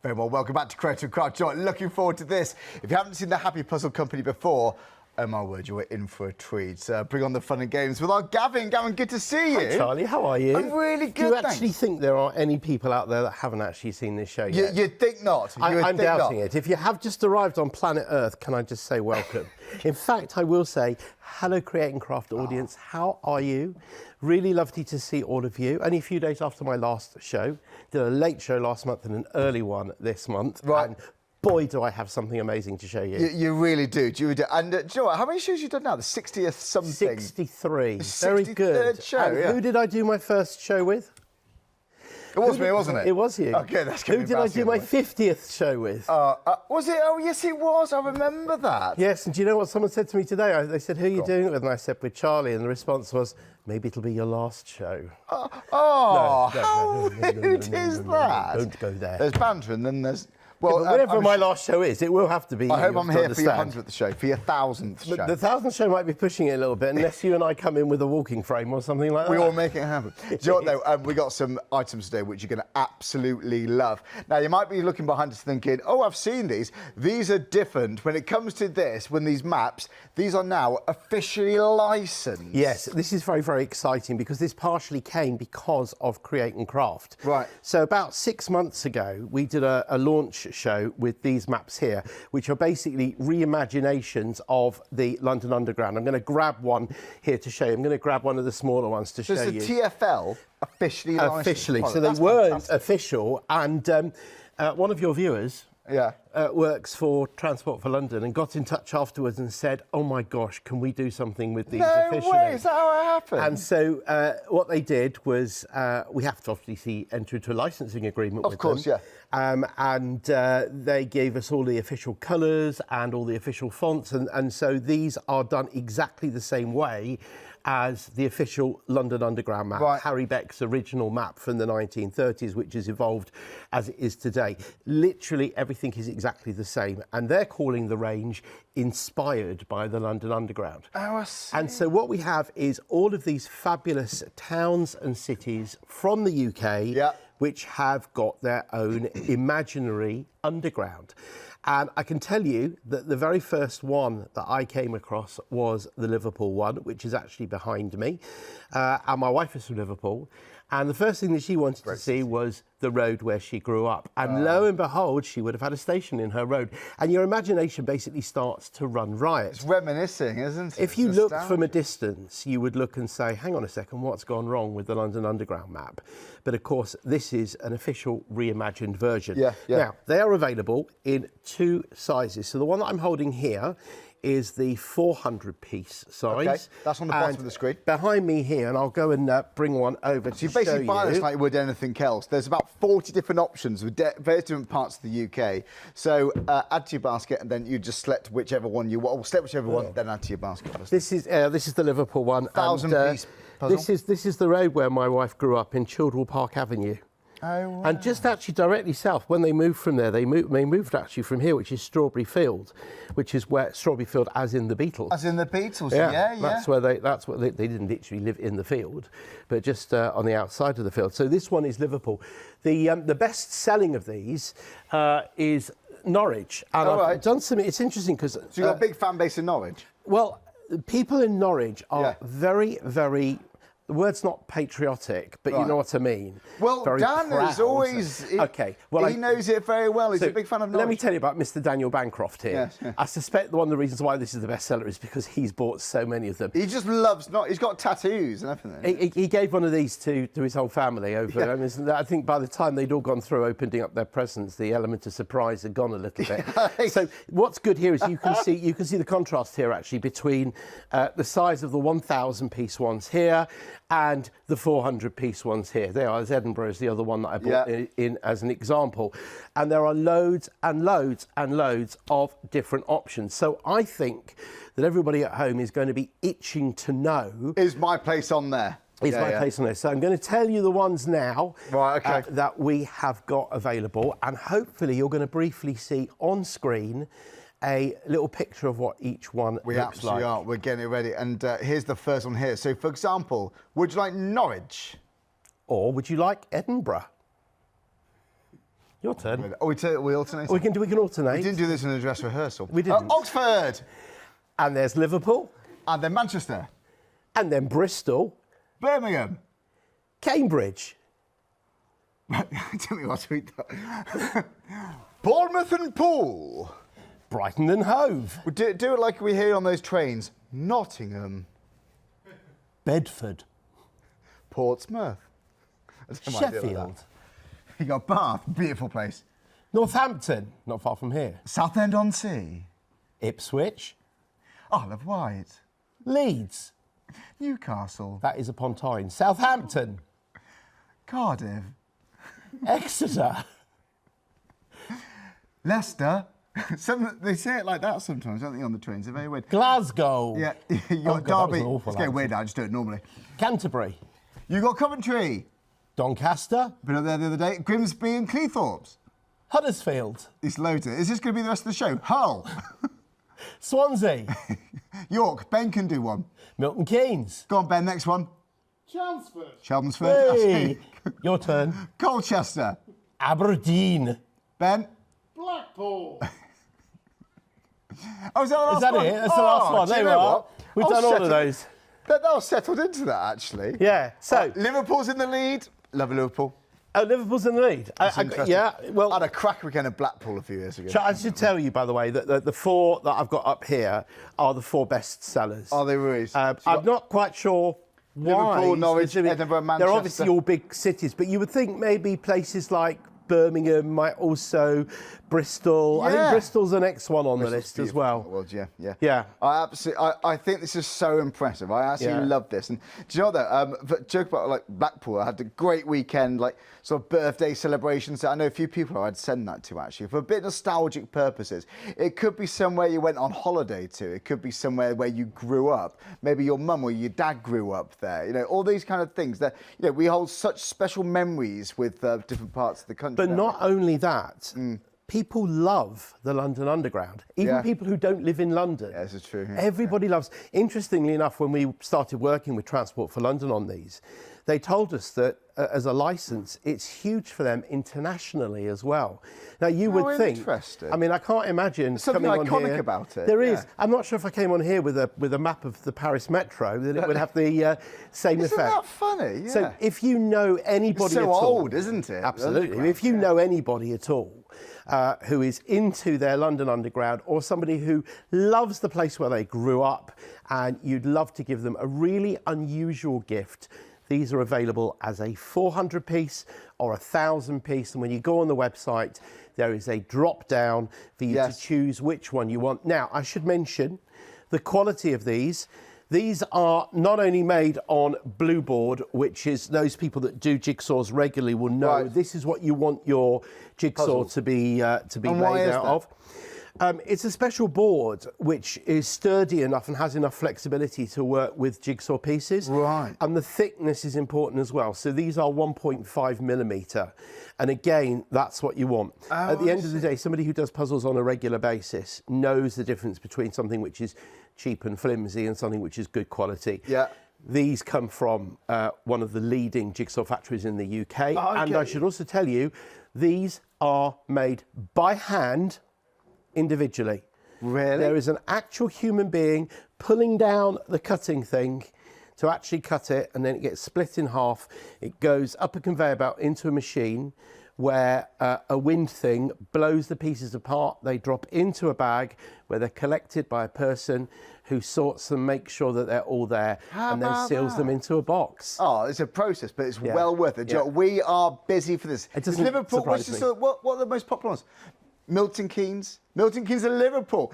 Very well, welcome back to Creative Craft. John, looking forward to this. If you haven't seen the Happy Puzzle Company before, oh my word, you were in for a treat. Bring on the fun and games with our Gavin. Gavin, good to see you. Hi, Charlie, how are you? I'm really good, Do you actually think there are any people out there that haven't actually seen this show yet? You'd think not. I'm doubting it. If you have just arrived on planet Earth, can I just say welcome? In fact, I will say, hello, Create and Craft audience. How are you? Really lovely to see all of you. Only a few days after my last show. Did a late show last month and an early one this month. Right. And boy, do I have something amazing to show you. You really do. And do you know what? How many shows have you done now? The 60th something? 63. The Very good. 63rd show, and yeah. who did I do my first show with? It was me, wasn't it? It was you. Okay, that's good. Who did I do my 50th show with? Was it? Oh, yes, it was. I remember that. Yes, and do you know what someone said to me today? They said, who are you doing it with? And I said, with Charlie. And the response was, maybe it'll be your last show. How rude is that? Don't go there. There's banter and then there's... Well, whatever my last show is, it will have to be. I hope I'm here for your 100th show, for your 1000th show. The 1000th show might be pushing it a little bit, unless you and I come in with a walking frame or something like that. We all make it happen. Do you know what, though? We got some items today which you're going to absolutely love. Now, you might be looking behind us thinking, oh, I've seen these. These are different. When it comes to this, when these maps, these are now officially licensed. Yes, this is very, very exciting because this partially came because of Create and Craft. Right. So about 6 months ago, we did a launch show with these maps here, which are basically reimaginations of the London Underground. I'm going to grab one here to show you. I'm going to grab one of the smaller ones to show you. So it's the TfL officially licensed? Officially. So they weren't official. And one of your viewers works for Transport for London and got in touch afterwards and said, oh my gosh, can we do something with these officially? No way, is that how it happened? And so what they did was, we have to obviously enter into a licensing agreement with them. Of course, yeah. And they gave us all the official colours and all the official fonts. And so these are done exactly the same way as the official London Underground map, right. Harry Beck's original map from the 1930s, which has evolved as it is today. Literally everything is exactly the same, and they're calling the range inspired by the London Underground. Oh, I see. And so what we have is all of these fabulous towns and cities from the UK, which have got their own imaginary underground. And I can tell you that the very first one that I came across was the Liverpool one, which is actually behind me. And my wife is from Liverpool. And the first thing that she wanted to see was the road where she grew up. And lo and behold, she would have had a station in her road. And your imagination basically starts to run riot. It's reminiscing, isn't it? If you look from a distance, you would look and say, hang on a second, what's gone wrong with the London Underground map? But of course, this is an official reimagined version. Now, they are available in 2 sizes. So the one that I'm holding here is the 400-piece size. Okay, that's on the bottom of the screen. Behind me here, and I'll go and bring one over to show you. So you basically buy this like you would anything else. There's about 40 different options with various different parts of the UK. So add to your basket, and then you just select whichever one you want. Or select whichever one, then add to your basket. This is the Liverpool one. 1000-piece puzzle. This is the road where my wife grew up in Childwell Park Avenue. Oh, wow. And just actually directly south, when they moved from there, they moved actually from here, which is Strawberry Field, which is where Strawberry Field, as in the Beatles. As in the Beatles, yeah. That's where they didn't literally live in the field, but just on the outside of the field. So this one is Liverpool. The best selling of these is Norwich. And I've done some. It's interesting because so you've got a big fan base in Norwich. Well, people in Norwich are very, very. The word's not patriotic, but you know what I mean. Well, very Dan proud. is always... he knows it very well. He's a big fan of Norwich. Let me tell you about Mr. Daniel Bancroft here. Yes. I suspect one of the reasons why this is the bestseller is because he's bought so many of them. He just loves... He's got tattoos and everything. He gave one of these to his whole family over. And I think by the time they'd all gone through opening up their presents, the element of surprise had gone a little bit. So what's good here is you can see the contrast here actually between the size of the 1,000-piece ones here and the 400-piece ones here. They are, as Edinburgh is the other one that I brought in as an example. And there are loads and loads and loads of different options. So I think that everybody at home is going to be itching to know... Is my place on there? Is my place on there. So I'm going to tell you the ones now that we have got available. And hopefully you're going to briefly see on screen a little picture of what each one looks like. We absolutely are. We're getting it ready. And here's the first one here. So, for example, would you like Norwich? Or would you like Edinburgh? Your turn. Oh, we alternate? We can alternate. We didn't do this in a dress rehearsal. We didn't. Oxford! And there's Liverpool. And then Manchester. And then Bristol. Birmingham. Cambridge. Tell me what to eat. Bournemouth and Poole. Brighton and Hove. We do it like we hear on those trains. Nottingham. Bedford. Portsmouth. I don't know why I did it like Sheffield. that. You got Bath, beautiful place. Northampton, not far from here. Southend-on-Sea. Ipswich. Isle of Wight. Leeds. Newcastle. That is upon Tyne. Southampton. Cardiff. Exeter. Leicester. They say it like that sometimes, don't they, on the trains? They're very weird. Glasgow. Yeah, you Oh, got God, that was Derby. an awful It's getting accent. weird now, I just do it normally. Canterbury. You got Coventry. Doncaster. Been up there the other day. Grimsby and Cleethorpes. Huddersfield. It's loads of it. Is this going to be the rest of the show? Hull. Swansea. York. Ben can do one. Milton Keynes. Go on, Ben, next one. Chelmsford. Hey. Your turn. Colchester. Aberdeen. Ben. Blackpool. Oh, is that the last Is that one? it? That's the last one. do you There we know are. what? We've I'll done all settle- of those. That was settled into that, actually. Yeah. So, Liverpool's in the lead. Love Liverpool. Liverpool's in the lead. Yeah. Well, I had a crack weekend at Blackpool a few years ago. I should tell you, by the way, that the four that I've got up here are the four best sellers. Are they really? I'm not quite sure why. Liverpool, Norwich, specifically. Edinburgh, They're Manchester. obviously all big cities, but you would think maybe places like Birmingham might also, Bristol. I think Yeah. Bristol's the next one on the list as well. Yeah. I think this is so impressive. I absolutely love this. And do you know that? Joke about like Blackpool. I had a great weekend, like sort of birthday celebrations. I know a few people I'd send that to actually for a bit nostalgic purposes. It could be somewhere you went on holiday to. It could be somewhere where you grew up. Maybe your mum or your dad grew up there. You know, all these kind of things that we hold such special memories with different parts of the country. But don't not only that, people love the London Underground. Even people who don't live in London. Yeah, this is true. Yeah. Everybody loves. Interestingly enough, when we started working with Transport for London on these, they told us that as a licence, it's huge for them internationally as well. Now you would think. Interesting. I mean, I can't imagine something coming on iconic here. about it, There is. yeah. I'm not sure if I came on here with a map of the Paris Metro that it would have the same Isn't effect. that funny? Yeah. So if you know anybody It's so at all, old, isn't it? Absolutely. Underground, If you know anybody at all who is into their London Underground or somebody who loves the place where they grew up and you'd love to give them a really unusual gift, these are available as a 400 piece or a 1,000 piece. And when you go on the website, there is a drop down for you to choose which one you want. Now, I should mention the quality of these. These are not only made on blue board, which is those people that do jigsaws regularly will know this is what you want your jigsaw to be made out of. It's a special board which is sturdy enough and has enough flexibility to work with jigsaw pieces. Right. And the thickness is important as well. So these are 1.5 millimetre. And again, that's what you want. At the end of the day, somebody who does puzzles on a regular basis knows the difference between something which is cheap and flimsy and something which is good quality. Yeah. These come from one of the leading jigsaw factories in the UK. And I should also tell you, these are made by hand individually. Really? There is an actual human being pulling down the cutting thing to actually cut it, and then it gets split in half. It goes up a conveyor belt into a machine where a wind thing blows the pieces apart. They drop into a bag where they're collected by a person who sorts them, makes sure that they're all there, and then seals them into a box. Oh, it's a process, but it's well worth it. Do you know, we are busy for this. It doesn't Liverpool, surprise me. what are the most popular ones? Milton Keynes. Milton Keynes and Liverpool.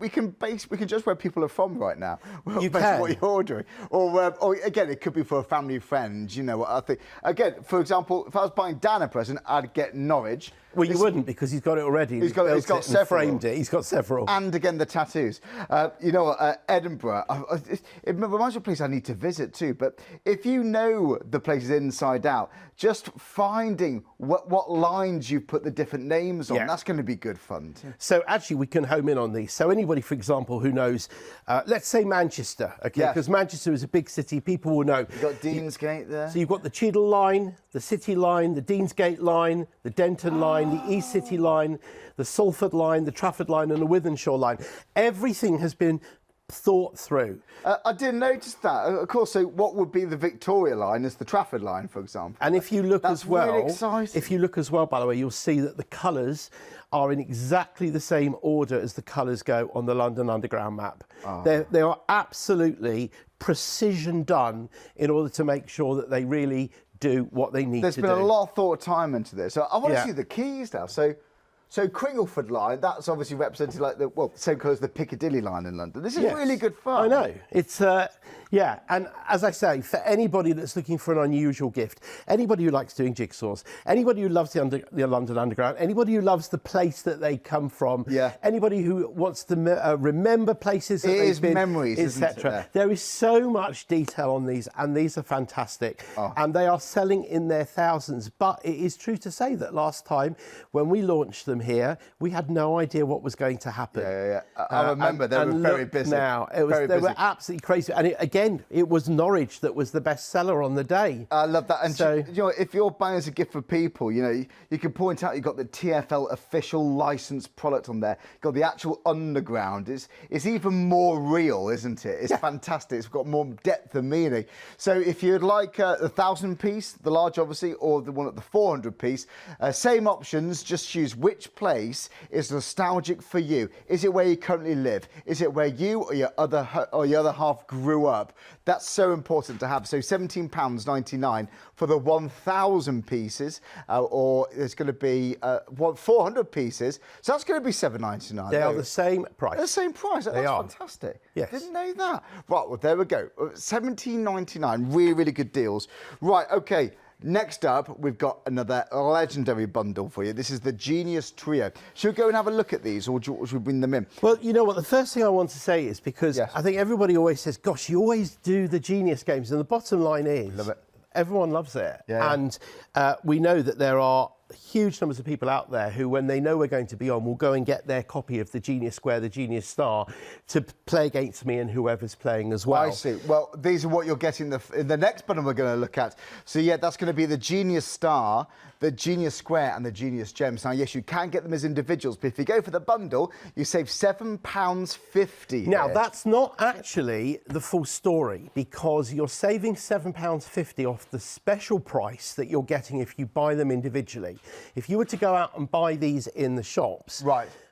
We can judge where people are from right now. You based on can. what you're ordering. Or again, it could be for a family friend. You know what I think. Again, for example, if I was buying Dan a present, I'd get Norwich. Well, you wouldn't, because he's got it already. He's got and several. framed it. He's got several. And again, the tattoos. You know, Edinburgh. It reminds me of a place I need to visit too. But if you know the places inside out, just finding what lines you've put the different names on, that's going to be good fun too. So actually we can home in on these. So anybody, for example, who knows, let's say Manchester, okay, because Manchester is a big city, people will know. You've got Deansgate there. So you've got the Cheadle line, the City line, the Deansgate line, the Denton line, the East City line, the Salford line, the Trafford line and the Wythenshawe line. Everything has been thought through. I didn't notice that. Of course, so what would be the Victoria line is the Trafford line, for example. And if you look That's as well, really exciting. if you look as well, by the way, you'll see that the colours are in exactly the same order as the colours go on the London Underground map. They are absolutely precision done in order to make sure that they really do what they need to do. There's been a lot of thought time into this. So I want to see the keys now. So Cringleford line, that's obviously represented like the same colour as the Piccadilly line in London. This is really good fun. I know. It's and as I say, for anybody that's looking for an unusual gift, anybody who likes doing jigsaws, anybody who loves the London Underground, anybody who loves the place that they come from, anybody who wants to remember places that they've been, memories, etc. There is so much detail on these, and these are fantastic, and they are selling in their thousands. But it is true to say that last time when we launched them here, we had no idea what was going to happen. I remember they were very busy. Now they were absolutely crazy, and it was Norwich that was the best seller on the day. I love that. And so, you know, if you're buying as a gift for people, you know, you can point out you've got the TfL official licensed product on there. You've got the actual Underground. It's even more real, isn't it? It's fantastic. It's got more depth and meaning. So if you'd like the 1,000 piece, the large obviously, or the one at the 400 piece, same options. Just choose which place is nostalgic for you. Is it where you currently live? Is it where you or your other half grew up? That's so important to have. So £17.99 for the 1,000 pieces, or it's going to be 400 pieces. So that's going to be £7.99. They are the same price. They're the same price. That's fantastic. Yes. Didn't know that. Right, well, there we go. £17.99. Really, really good deals. Right, okay. Next up, we've got another legendary bundle for you. This is the Genius Trio. Should we go and have a look at these, or should we bring them in? Well, you know what? The first thing I want to say is because I think everybody always says, gosh, you always do the Genius games. And the bottom line is, love it. Everyone loves it. Yeah. And we know that there are huge numbers of people out there who, when they know we're going to be on, will go and get their copy of the Genius Square, the Genius Star, to play against me and whoever's playing as well. I see. Well, these are what you're getting in the next button we're going to look at. So, yeah, that's going to be the Genius Star, the Genius Square and the Genius Gems. Now, yes, you can get them as individuals, but if you go for the bundle, you save £7.50. Now, that's not actually the full story, because you're saving £7.50 off the special price that you're getting if you buy them individually. If you were to go out and buy these in the shops,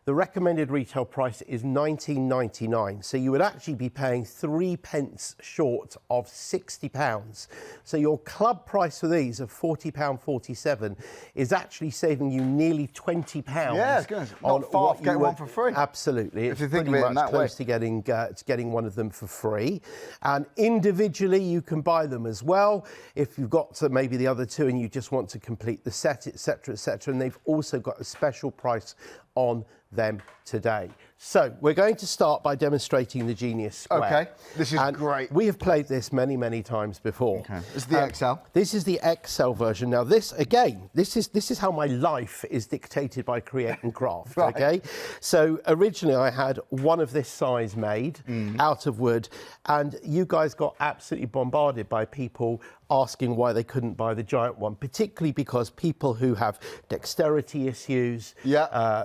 the recommended retail price is £19.99. So you would actually be paying 3 pence short of £60. So your club price for these of £40.47 is actually saving you nearly £20. Yeah, it's good. Not far off getting one for free. Absolutely. If you think of it in that close way. to getting one of them for free. And individually, you can buy them as well. If you've got maybe the other two and you just want to complete the set, etc., etc. And they've also got a special price on them today. So we're going to start by demonstrating the Genius Square. Okay, this is great. We have played this many, many times before. Okay. This is the XL. This is the XL version. Now, this again, this is how my life is dictated by Create and Craft. Right. Okay, so originally I had one of this size made out of wood, and you guys got absolutely bombarded by people asking why they couldn't buy the giant one, particularly because people who have dexterity issues,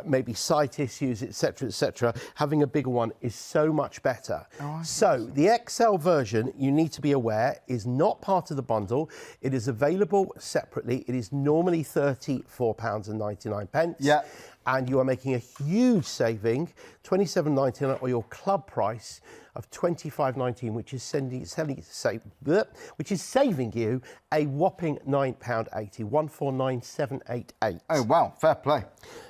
maybe sight issues, etc., etc., having a bigger one is so much better. So the XL version, you need to be aware, is not part of the bundle. It is available separately. It is normally £34.99. Yeah. And you are making a huge saving, £27.99, or your club price of £25.19, which is saving you a whopping £9.80, £149,788. Oh wow, fair play.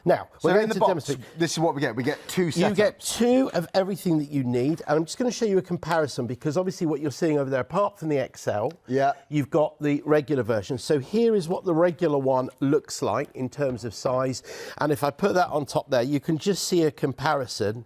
Now we're going to demonstrate. This is what we get. We get two setups. You get two of everything that you need, and I'm just going to show you a comparison, because obviously what you're seeing over there, apart from the XL, you've got the regular version. So here is what the regular one looks like in terms of size, and if I put that on top there, you can just see a comparison.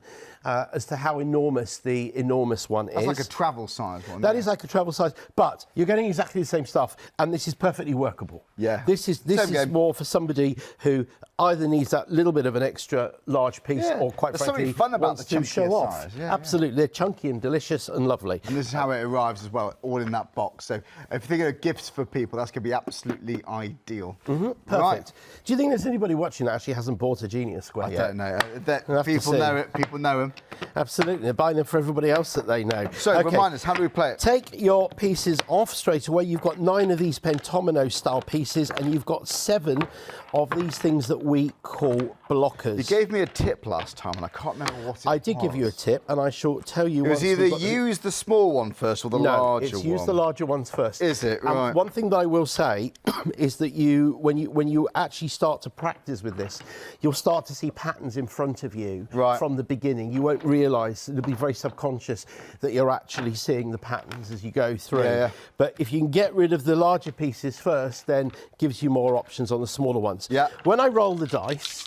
as to how enormous the enormous one That's is. like a travel size one. That is like a travel size, but you're getting exactly the same stuff, and this is perfectly workable. Yeah. This is more for somebody who either needs that little bit of an extra large piece, or quite There's frankly, something fun about wants the to show chunkier off. size. Yeah, Absolutely, they're chunky and delicious and lovely. And this is how it arrives as well, all in that box. So if you're thinking of gifts for people, that's going to be absolutely ideal. Perfect. Right. Do you think there's anybody watching that actually hasn't bought a Genius Square yet? I don't know. We'll have to People see. know it. People know them. Absolutely, they're buying them for everybody else that they know. So Okay. remind us, how do we play it? Take your pieces off straight away. You've got 9 of these pentomino style pieces, and you've got 7 of these things that we call blockers. You gave me a tip last time, and I can't remember what it was. I did give you a tip, and I shall tell you. It was either use the small one first or the larger one. No, it's use the larger ones first. Is it? Right. One thing that I will say is that when you actually start to practice with this, you'll start to see patterns in front of you from the beginning. You won't realise, it'll be very subconscious that you're actually seeing the patterns as you go through. Yeah. But if you can get rid of the larger pieces first, then gives you more options on the smaller ones. Yeah. When I roll the dice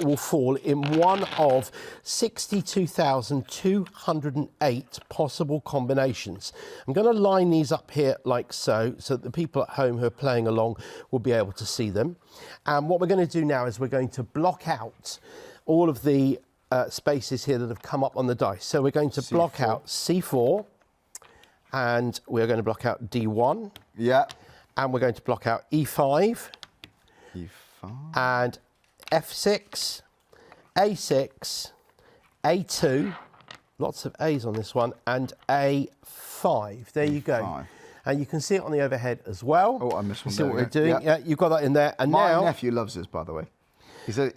will fall in one of 62,208 possible combinations. I'm going to line these up here like so that the people at home who are playing along will be able to see them. And what we're going to do now is we're going to block out all of the spaces here that have come up on the dice. So we're going to block out C4, and we're going to block out D1. Yeah. And we're going to block out E5. E5. And F6, A6, A2, lots of A's on this one, and A5. There you go. And you can see it on the overhead as well. Oh, I missed one. See what there we're doing? Yeah. Yeah, you've got that in there. And My now, nephew loves this, by the way. He's 9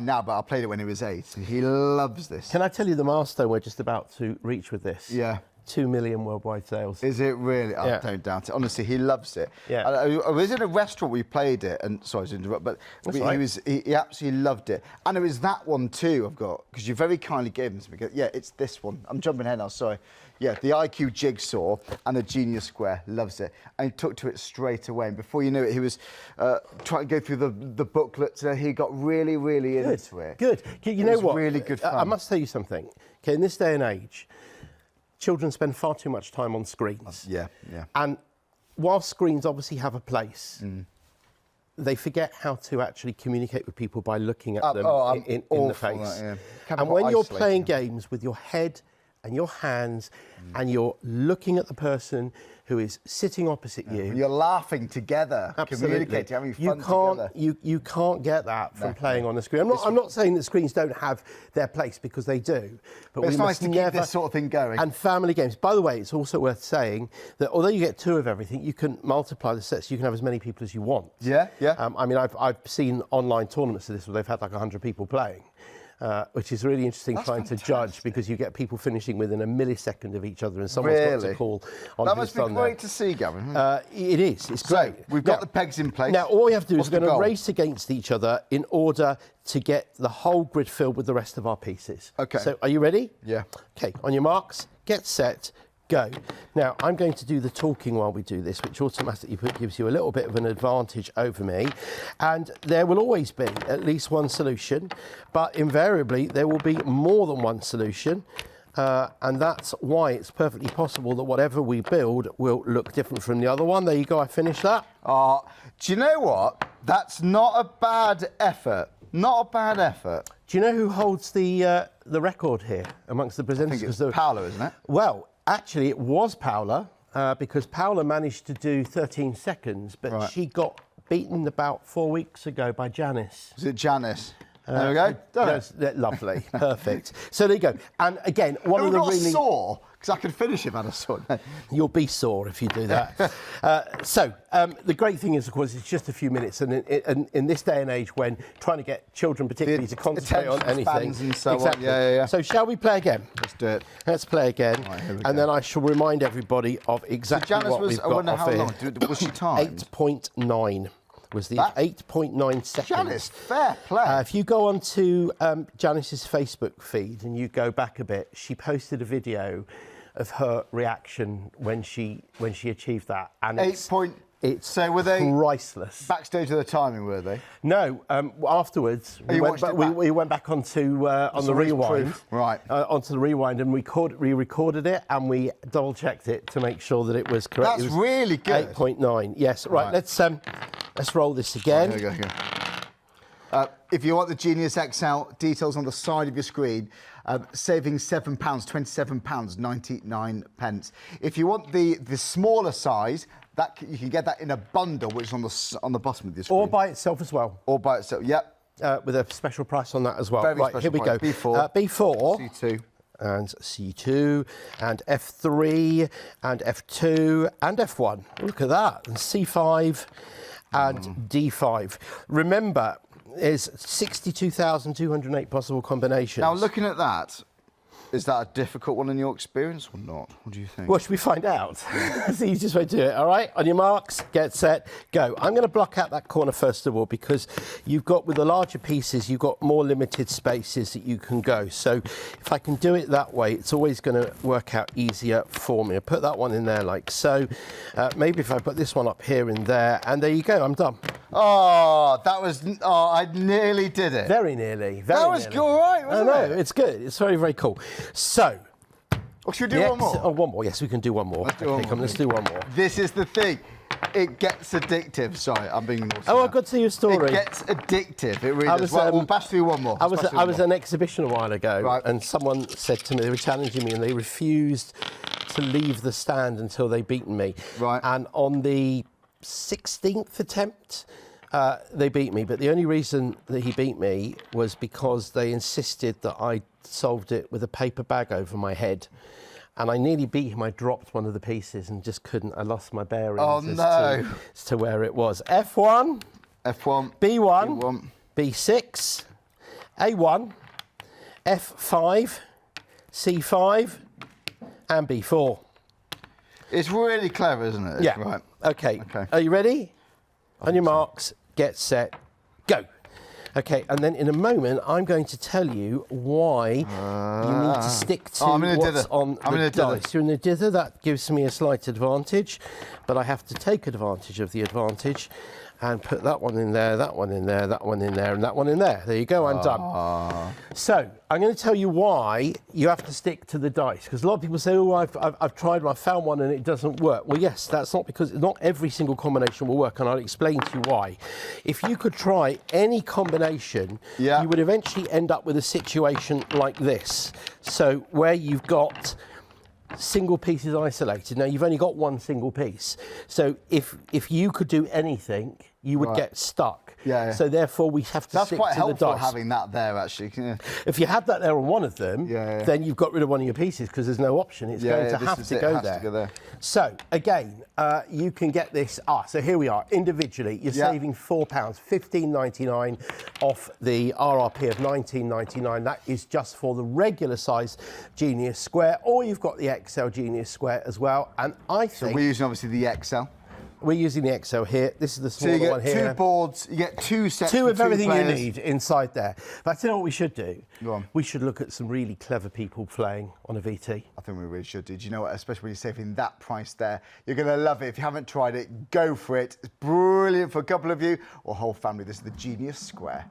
now, but I played it when he was 8. He loves this. can I tell you the milestone we're just about to reach with this? Yeah. 2 million worldwide sales. Is it really? Yeah. I don't doubt it. Honestly, he loves it. Yeah. I was in a restaurant, we played it, and sorry to interrupt, but That's he right. he absolutely loved it. And it was that one too I've got, because you very kindly gave him some. Yeah, it's this one. I'm jumping ahead now, sorry. Yeah, the IQ Jigsaw and the Genius Square, loves it. And he took to it straight away. And before you knew it, he was trying to go through the booklets, and he got really, really into it. Good. You know what? Really good fun. I must tell you something. Okay, in this day and age, children spend far too much time on screens. Yeah. And while screens obviously have a place, they forget how to actually communicate with people by looking at them in the face. And when you're playing games with your head and your hands and you're looking at the person who is sitting opposite you. You're laughing together, communicating, having fun together. You can't get that from playing on the screen. I'm not saying that screens don't have their place, because they do. But it's nice to keep this sort of thing going. And family games. By the way, it's also worth saying that although you get 2 of everything, you can multiply the sets. You can have as many people as you want. Yeah. I mean, I've seen online tournaments of this where they've had like 100 people playing. Which is really interesting trying to judge, because you get people finishing within a millisecond of each other, and someone's got to call on that who's must be done great to see, Gavin. It is. It's great. We've got the pegs in place. Now, all we have to do is What's we're going the to goal? race against each other in order to get the whole grid filled with the rest of our pieces. Okay. So, are you ready? Yeah. Okay, on your marks, get set, go. Now, I'm going to do the talking while we do this, which automatically gives you a little bit of an advantage over me. And there will always be at least one solution, but invariably there will be more than one solution. And that's why it's perfectly possible that whatever we build will look different from the other one. There you go, I finished that. Do you know what? That's not a bad effort. Not a bad effort. Do you know who holds the record here amongst the presenters? I think it's Paolo, isn't it? Well, actually, it was Paula, because Paula managed to do 13 seconds, but she got beaten about 4 weeks ago by Janice. Was it Janice? There we go. That's lovely, perfect. So there you go. And again, one of the not really sore, because I could finish if I had a sore. You'll be sore if you do that. So the great thing is, of course, it's just a few minutes, and in this day and age, when trying to get children particularly to concentrate on attention anything, spans and so on. exactly. Yeah. So shall we play again? Let's do it. Let's play again, Right, here we and go. then I shall remind everybody of exactly Janice what was, we've I got wonder off how here. long. Was she timed? 8.9 was the That- 8.9 seconds. Janice, fair play. If you go onto Janice's Facebook feed and you go back a bit, she posted a video of her reaction when she achieved that, and It's So were they priceless. backstage of the timing, were they? No, afterwards we went back onto on the rewind, right? Onto the rewind, and we recorded it and we double checked it to make sure that it was correct. That's really good. 8.9. Yes. Right. Let's roll this again. Here we go. If you want the Genius XL, details on the side of your screen. Saving £7, £27.99. If you want the smaller size, you can get that in a bundle, which is on the bottom of your screen. Or by itself as well. Or by itself, yep. With a special price on that as well. Very right, special here we price. go. B4. B4. C2. And C2, and F3, and F2, and F1. Look at that. And C5, and D5. Remember, there's 62,208 possible combinations. Now, looking at that, is that a difficult one in your experience or not? What do you think? Well, should we find out? That's the easiest way to do it. All right, on your marks, get set, go. I'm going to block out that corner first of all because you've got, with the larger pieces, you've got more limited spaces that you can go. So if I can do it that way, it's always going to work out easier for me. I put that one in there like so. Maybe if I put this one up here and there you go, I'm done. Oh, I nearly did it. Very nearly. That was all right, wasn't it? It's good. It's very, very cool. So, should we do one more? Oh, one more. Yes, we can do one more. Let's do one more. This is the thing. It gets addictive. Sorry, I'm being naughty. Oh, I've got to tell you a story. It gets addictive. It really does. We'll bash through one more. I was at an exhibition a while ago, right, and someone said to me, they were challenging me, and they refused to leave the stand until they beaten me. Right. And on the 16th attempt, they beat me, but the only reason that he beat me was because they insisted that I solved it with a paper bag over my head. And I nearly beat him. I dropped one of the pieces and just couldn't. I lost my bearings as to where it was. F1, F1, B1, B6, A1, F5, C5, and B4. It's really clever, isn't it? Yeah. Right. Okay. Are you ready? On your marks, get set, go. Okay, and then in a moment, I'm going to tell you why you need to stick to what's on the dice. You're in the dither. That gives me a slight advantage, but I have to take advantage of the advantage and put that one in there, that one in there, that one in there, and that one in there. There you go, I'm done. So, I'm going to tell you why you have to stick to the dice, because a lot of people say, oh, I've tried, I've found one and it doesn't work. Well, yes, that's not because not every single combination will work, and I'll explain to you why. If you could try any combination, you would eventually end up with a situation like this. So, where you've got single pieces isolated. Now, you've only got one single piece. So if you could do anything, you would get stuck. So therefore, we have to stick to the dice. That's quite helpful having that there, actually. If you had that there on one of them, then you've got rid of one of your pieces because there's no option. It's going to have to go there. So again, you can get this. So here we are. Individually, you're saving £4, $15.99 off the RRP of $19.99. That is just for the regular size Genius Square, or you've got the XL Genius Square as well. And I think so we're using obviously the XL. We're using the XL here. This is the smaller one here. So you get 2 boards, you get 2 sets Two of everything players. you need inside there. But I tell you what we should do. Go on. We should look at some really clever people playing on a VT. I think we really should do. Do you know what? Especially when you're saving that price there. You're going to love it. If you haven't tried it, go for it. It's brilliant for a couple of you or whole family. This is the Genius Square.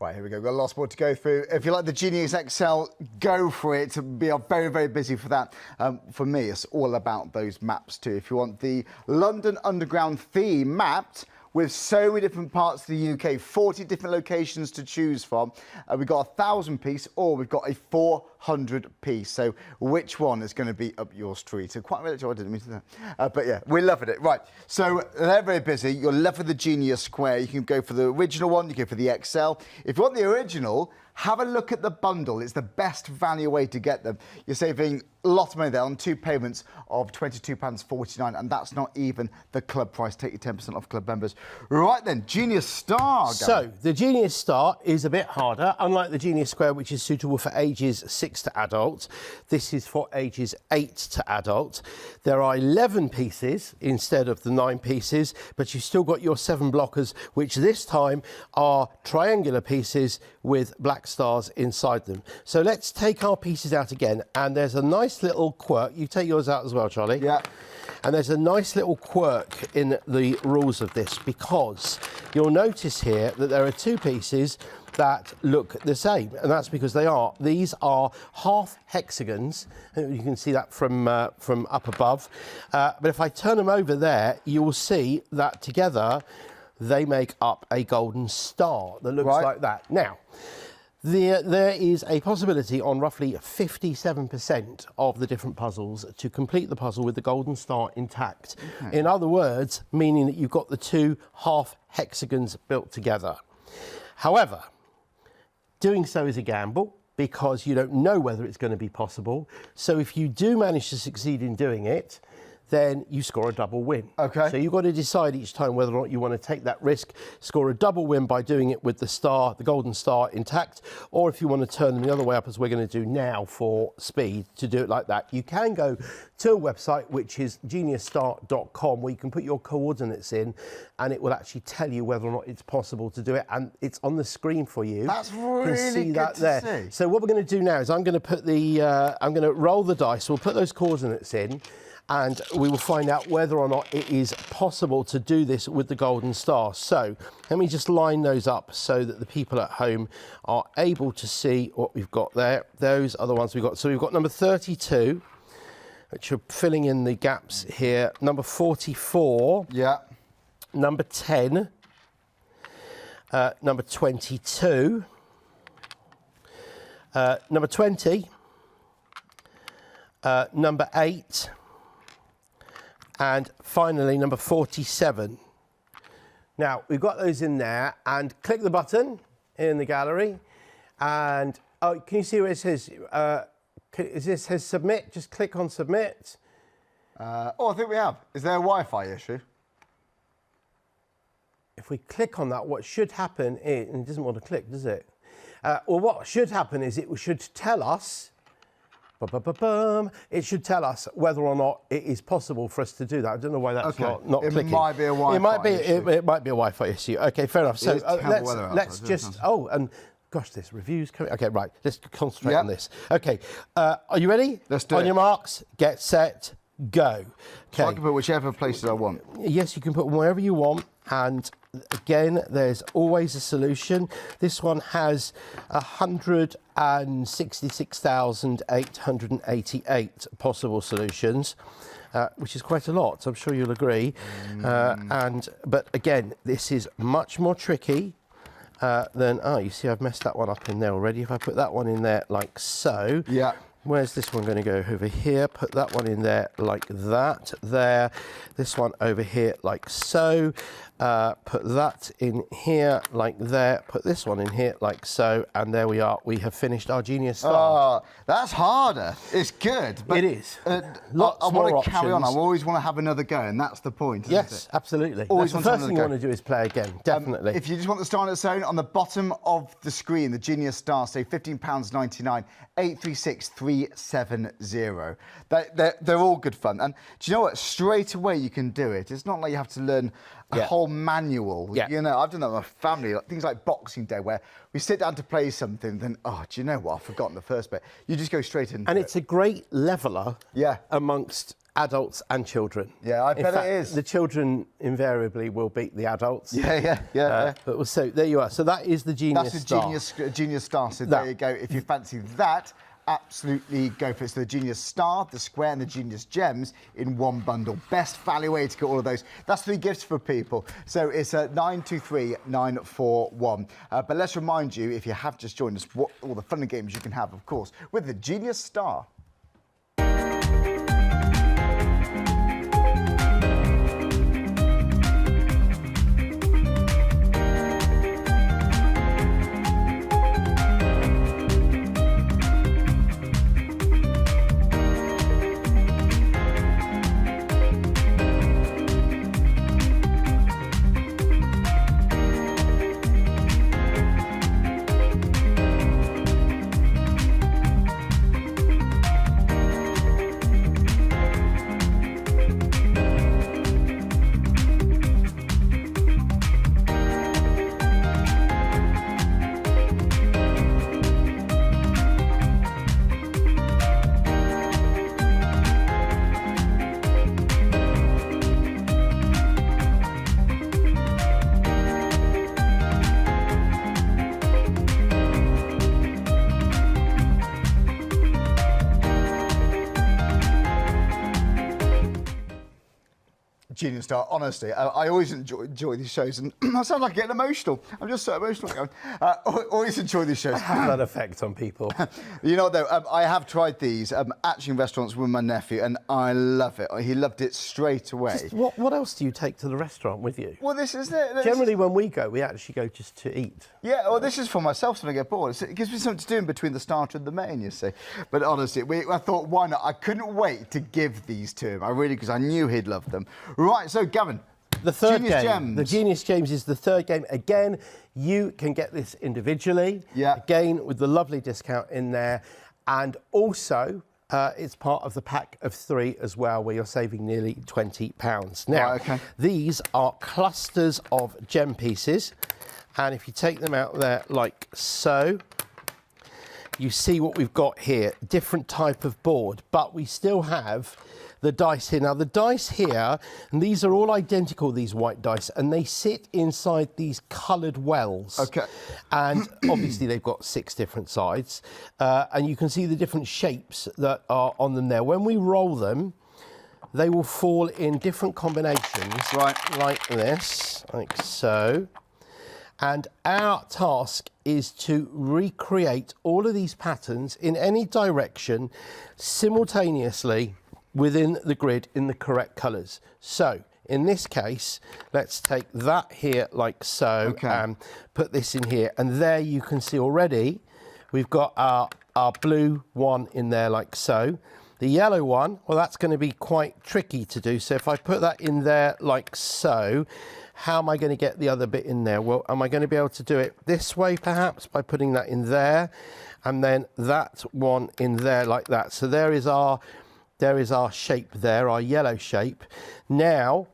Right, here we go. We've got a last board to go through. If you like the Genius XL, go for it. We are very, very busy for that. For me, it's all about those maps too. If you want the London Underground theme mapped with so many different parts of the UK, 40 different locations to choose from, we've got a 1,000 piece or we've got a 4 400p. So which one is going to be up your street? So quite relative, I didn't mean to do that. But yeah, we're loving it. Right, so they're very busy. You're left with the Genius Square. You can go for the original one, you go for the XL. If you want the original, have a look at the bundle. It's the best value way to get them. You're saving a lot of money there on 2 payments of £22.49, and that's not even the club price. Take your 10% off club members. Right then, Genius Star. Gavin. So the Genius Star is a bit harder. Unlike the Genius Square, which is suitable for ages 6 to adult, this is for ages 8 to adult. There are 11 pieces instead of the 9 pieces, but you've still got your 7 blockers, which this time are triangular pieces with black stars inside them. So let's take our pieces out again, and there's a nice little quirk. You take yours out as well, Charlie. Yeah. And there's a nice little quirk in the rules of this, because you'll notice here that there are 2 pieces that look the same, and that's because these are half hexagons. You can see that from up above. But if I turn them over there, you will see that together they make up a golden star that looks like that. Now, there is a possibility on roughly 57% of the different puzzles to complete the puzzle with the golden star intact. Okay. In other words, meaning that you've got the 2 half hexagons built together. However, doing so is a gamble, because you don't know whether it's going to be possible. So if you do manage to succeed in doing it, then you score a double win. Okay. So you've got to decide each time whether or not you want to take that risk, score a double win by doing it with the star, the golden star intact, or if you want to turn them the other way up, as we're going to do now for speed, to do it like that. You can go to a website, which is geniusstar.com, where you can put your coordinates in, and it will actually tell you whether or not it's possible to do it, and it's on the screen for you. That's really you can see good that to there. see. So what we're going to do now is I'm going to put I'm going to roll the dice. We'll put those coordinates in, and we will find out whether or not it is possible to do this with the golden star. So let me just line those up so that the people at home are able to see what we've got there. Those are the ones we've got. So we've got number 32, which are filling in the gaps here. Number 44. Yeah. Number 10. Number 22. Number 20. Number 8. And finally, number 47. Now, we've got those in there, and click the button in the gallery. And can you see where it says, says submit? Just click on submit. I think we have. Is there a Wi-Fi issue? If we click on that, what should happen is, and it doesn't want to click, does it? Well, what should happen is it should tell us, it should tell us whether or not it is possible for us to do that. I don't know why that's not clicking. It might be a Wi-Fi issue. It might be a Wi-Fi issue. Okay, fair enough. So let's just. Oh, and gosh, this review's coming. Okay, right. Let's concentrate on this. Okay, are you ready? Let's do it. On your marks, get set, go. Okay. So I can put whichever places I want. Yes, you can put them wherever you want, and again, there's always a solution. This one has 166,888 possible solutions, which is quite a lot, I'm sure you'll agree. But again, this is much more tricky than, you see I've messed that one up in there already. If I put that one in there like so. Yeah. Where's this one going to go? Over here. Put that one in there like that. There. This one over here like so. Put that in here like there. Put this one in here like so. And there we are. We have finished our Genius Star. Oh, that's harder. It's good. But it is. Lots I want to carry on. I always want to have another go, and that's the point, isn't it? Absolutely. Always the first thing you want to do is play again. Definitely. If you just want the star on its own, on the bottom of the screen, the Genius Star, say £15.99, 836370. They're all good fun. And do you know what? Straight away you can do it. It's not like you have to learn a whole manual. You know, I've done that with my family, things like Boxing Day, where we sit down to play something, then, do you know what? I've forgotten the first bit. You just go straight into it. And it's a great leveller amongst adults and children. Yeah, I bet it is. The children invariably will beat the adults. Yeah. But so there you are. So that is the Genius Star. That's the Genius Star. So there you go. If you fancy that absolutely go for it. So the Genius Star, the Square and the Genius Gems in one bundle. Best value way to get all of those. That's 3 gifts for people. So it's 923941. But let's remind you, if you have just joined us, what all the fun and games you can have, of course, with the Genius Star. Genius Star, honestly, I always enjoy these shows, and I sound like getting emotional. I'm just so emotional. Always enjoy these shows. Have that effect on people. You know, though, I have tried these actually in restaurants with my nephew, and I love it. He loved it straight away. Just what else do you take to the restaurant with you? Well, this is it. Generally, when we go, we actually go just to eat. Yeah, well, this is for myself, so I get bored. It gives me something to do in between the starter and the main, you see. But honestly, I thought, why not? I couldn't wait to give these to him. I really, because I knew he'd love them. Right, so Gavin. The third Genius game, Gems. the Genius Gems is the third game. Again, you can get this individually. Yeah. Again, with the lovely discount in there. And also, it's part of the pack of 3 as well, where you're saving nearly £20. Now, Right, okay. These are clusters of gem pieces. And if you take them out there like so, you see what we've got here. Different type of board, but we still have the dice here. Now, the dice here, and these are all identical, these white dice, and they sit inside these coloured wells. Okay. And obviously, they've got 6 different sides. And you can see the different shapes that are on them there. When we roll them, they will fall in different combinations. Right. Like this, like so. And our task is to recreate all of these patterns in any direction simultaneously within the grid in the correct colours. So, in this case, let's take that here like so, and put this in here. And there you can see already we've got our blue one in there like so. The yellow one, well, that's going to be quite tricky to do. So if I put that in there like so, how am I going to get the other bit in there? Well, am I going to be able to do it this way, perhaps, by putting that in there, and then that one in there like that? So there is our shape there, our yellow shape. Now,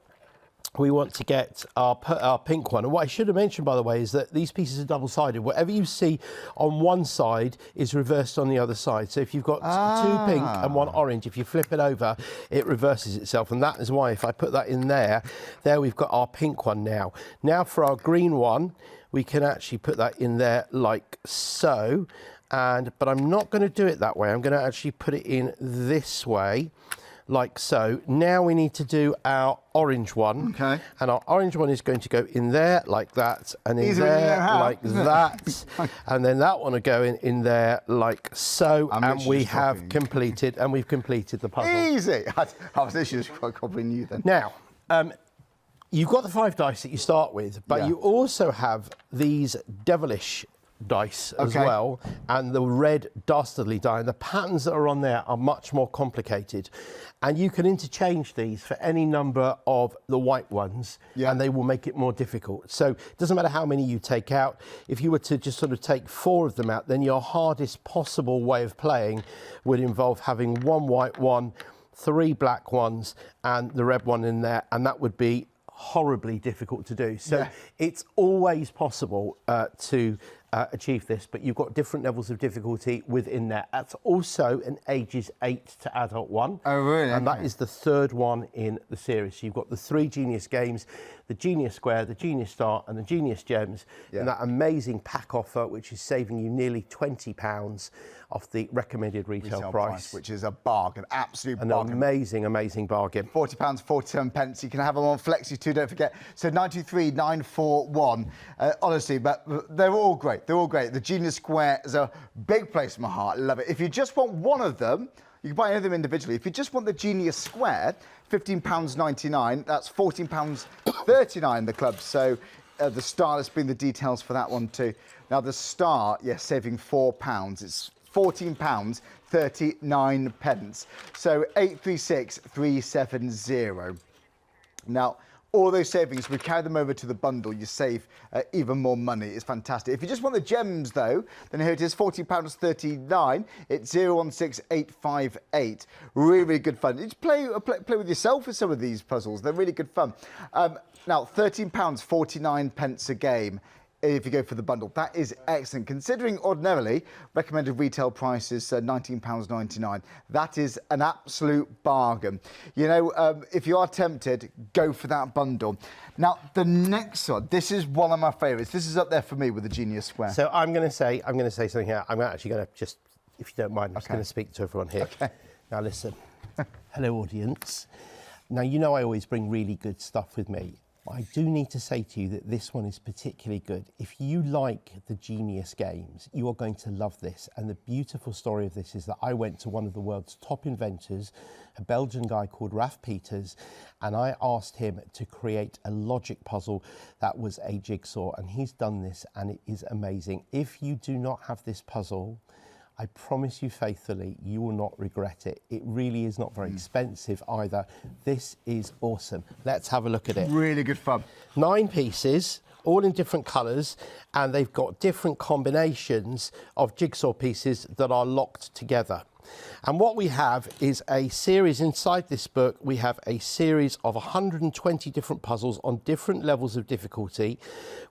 we want to get our pink one. And what I should have mentioned, by the way, is that these pieces are double-sided. Whatever you see on one side is reversed on the other side. So if you've got 2 pink and 1 orange, if you flip it over, it reverses itself. And that is why if I put that in there we've got our pink one now. Now for our green one, we can actually put that in there like so. But I'm not going to do it that way. I'm going to actually put it in this way, like so. Now we need to do our orange one. Okay. And our orange one is going to go in there like that, and in there like that. And then that one will go in there like so. And we have completed, and we've completed the puzzle. Easy. I was literally just copying you then. Now, you've got the 5 dice that you start with, but you also have these devilish dice as well, and the red dastardly die, and the patterns that are on there are much more complicated, and you can interchange these for any number of the white ones, and they will make it more difficult. So it doesn't matter how many you take out. If you were to just sort of take 4 of them out, then your hardest possible way of playing would involve having 1 white one, 3 black ones, and the red one in there, and that would be horribly difficult to do. So it's always possible to achieve this, but you've got different levels of difficulty within there. That's also an ages 8 to adult one. Oh, really? And Okay. that is the third one in the series. So you've got the 3 Genius games, the Genius Square, the Genius Star and the Genius Gems, and that amazing pack offer, which is saving you nearly £20 off the recommended retail price. Which is a bargain, absolute An bargain. amazing, amazing bargain. £40, 47 pence. You can have them on Flexi too, don't forget. So 93,941. Honestly, but they're all great. They're all great. The Genius Square is a big place in my heart. Love it. If you just want one of them, you can buy any of them individually. If you just want the Genius Square, £15.99. That's £14.39 the club. So the Star, let's bring the details for that one too. Now the Star, yes, saving £4. It's £14.39 pence. So 836370. Now, all those savings, we carry them over to the bundle, you save even more money. It's fantastic. If you just want the gems, though, then here it is, £40.39. It's 016858. Really, really good fun. You just play with yourself with some of these puzzles. They're really good fun. Now, £13.49 a game if you go for the bundle. That is excellent. Considering ordinarily recommended retail price is £19.99. That is an absolute bargain. You know, if you are tempted, go for that bundle. Now, the next one, this is one of my favourites. This is up there for me with the Genius Square. So I'm going to say something here. I'm actually going to just, if you don't mind, I'm just going to speak to everyone here. Okay. Now listen. Hello, audience. Now, you know I always bring really good stuff with me. I do need to say to you that this one is particularly good. If you like the Genius games, you are going to love this. And the beautiful story of this is that I went to one of the world's top inventors, a Belgian guy called Raf Peters, and I asked him to create a logic puzzle that was a jigsaw. And he's done this, and it is amazing. If you do not have this puzzle, I promise you faithfully, you will not regret it. It really is not very expensive either. This is awesome. Let's have a look at it. Really good fun. 9 pieces, all in different colours, and they've got different combinations of jigsaw pieces that are locked together. And what we have is a series inside this book. We have a series of 120 different puzzles on different levels of difficulty,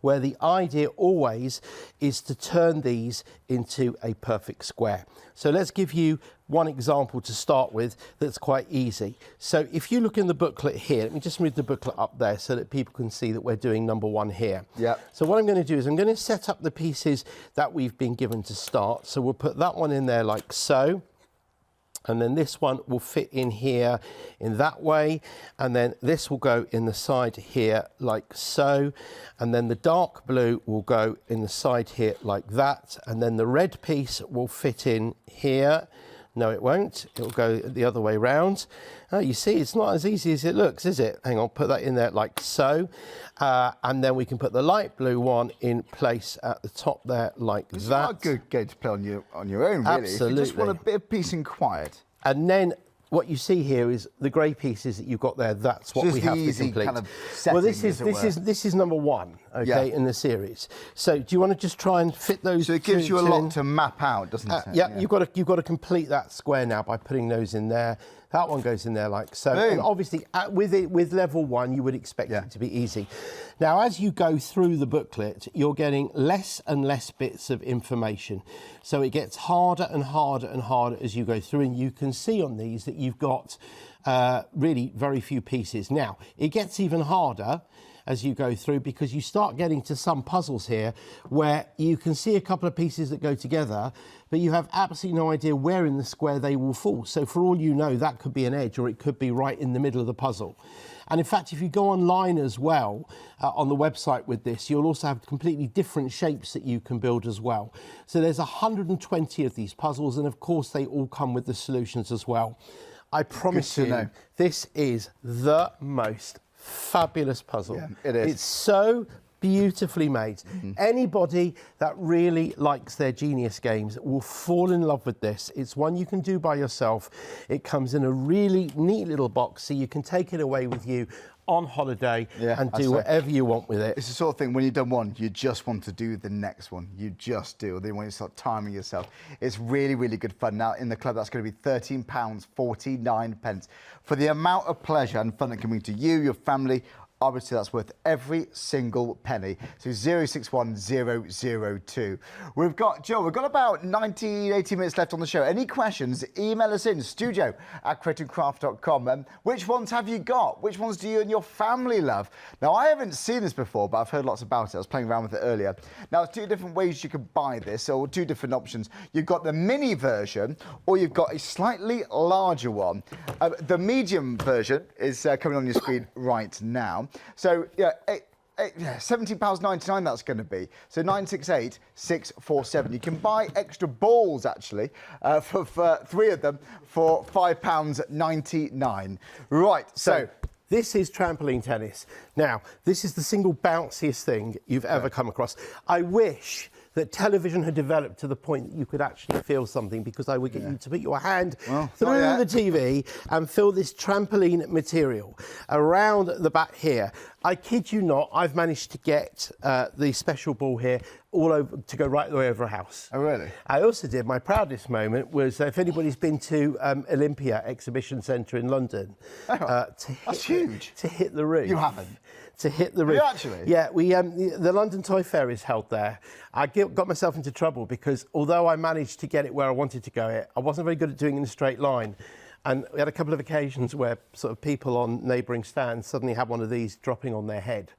where the idea always is to turn these into a perfect square. So let's give you one example to start with that's quite easy. So if you look in the booklet here, let me just move the booklet up there so that people can see that we're doing number 1 here. Yeah. So what I'm going to do is I'm going to set up the pieces that we've been given to start. So we'll put that one in there like so. And then this one will fit in here in that way. And then this will go in the side here like so. And then the dark blue will go in the side here like that. And then the red piece will fit in here. No, it won't. It'll go the other way round. You see, it's not as easy as it looks, is it? Hang on, put that in there like so. And then we can put the light blue one in place at the top there like that. It's not a good game to play on your own, really. Absolutely. If you just want a bit of peace and quiet. And then what you see here is the grey pieces that you've got there. That's what Just we the have to easy complete. kind of setting, Well, this as it were. is number 1, okay, in the series. So do you want to just try and fit those? So it gives you a two lot in? to map out, doesn't it? Yeah, you've got to complete that square now by putting those in there. That one goes in there like so. Boom. And obviously, with level 1, you would expect it to be easy. Now, as you go through the booklet, you're getting less and less bits of information. So it gets harder and harder and harder as you go through. And you can see on these that you've got really very few pieces. Now, it gets even harder as you go through because you start getting to some puzzles here where you can see a couple of pieces that go together, but you have absolutely no idea where in the square they will fall. So for all you know, that could be an edge or it could be right in the middle of the puzzle. And in fact, if you go online as well, on the website with this, you'll also have completely different shapes that you can build as well. So there's 120 of these puzzles, and of course they all come with the solutions as well. I promise you, this is the most fabulous puzzle. Yeah, it is. It's so beautifully made. Anybody that really likes their Genius games will fall in love with this. It's one you can do by yourself. It comes in a really neat little box so you can take it away with you on holiday and do whatever you want with it. It's the sort of thing, when you've done one, you just want to do the next one. You just do. Then when you start timing yourself, it's really, really good fun. Now, in the club, that's going to be £13.49. For the amount of pleasure and fun that can bring to you, your family, I would say that's worth every single penny. So 061002. We've got, Joe, we've got about 80 minutes left on the show. Any questions, email us in studio@createandcraft.com. Which ones have you got? Which ones do you and your family love? Now, I haven't seen this before, but I've heard lots about it. I was playing around with it earlier. Now, there's two different ways you can buy this, or two different options. You've got the mini version, or you've got a slightly larger one. The medium version is coming on your screen right now. So, yeah, £17.99 that's going to be. So 968-647. You can buy extra balls, actually, for 3 of them for £5.99. Right, so this is trampoline tennis. Now, this is the single bounciest thing you've ever come across. I wish that television had developed to the point that you could actually feel something, because I would get you to put your hand through the TV and feel this trampoline material around the back here. I kid you not, I've managed to get the special ball here all over, to go right the way over a house. Oh, really? I also did, my proudest moment was, if anybody's been to Olympia Exhibition Centre in London, that's huge. To hit the roof. You haven't? To hit the roof. You actually? Yeah, we the London Toy Fair is held there. I got myself into trouble because although I managed to get it where I wanted to go, I wasn't very good at doing it in a straight line. And we had a couple of occasions where sort of people on neighbouring stands suddenly had one of these dropping on their head.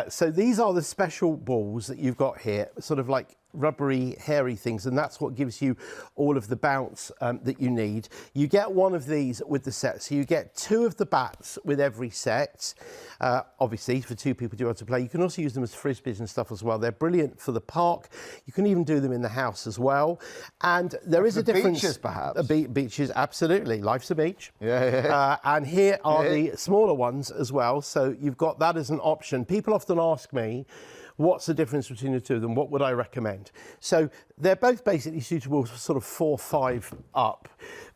So these are the special balls that you've got here, sort of like rubbery, hairy things, and that's what gives you all of the bounce that you need. You get one of these with the set, so you get 2 of the bats with every set. Obviously, for 2 people to be able to play. You can also use them as frisbees and stuff as well. They're brilliant for the park. You can even do them in the house as well. And there is a difference. Beaches, perhaps? Beaches, absolutely. Life's a beach. Yeah. And here are the smaller ones as well. So you've got that as an option. People often ask me, what's the difference between the two of them? What would I recommend? So they're both basically suitable for sort of 4, 5 up.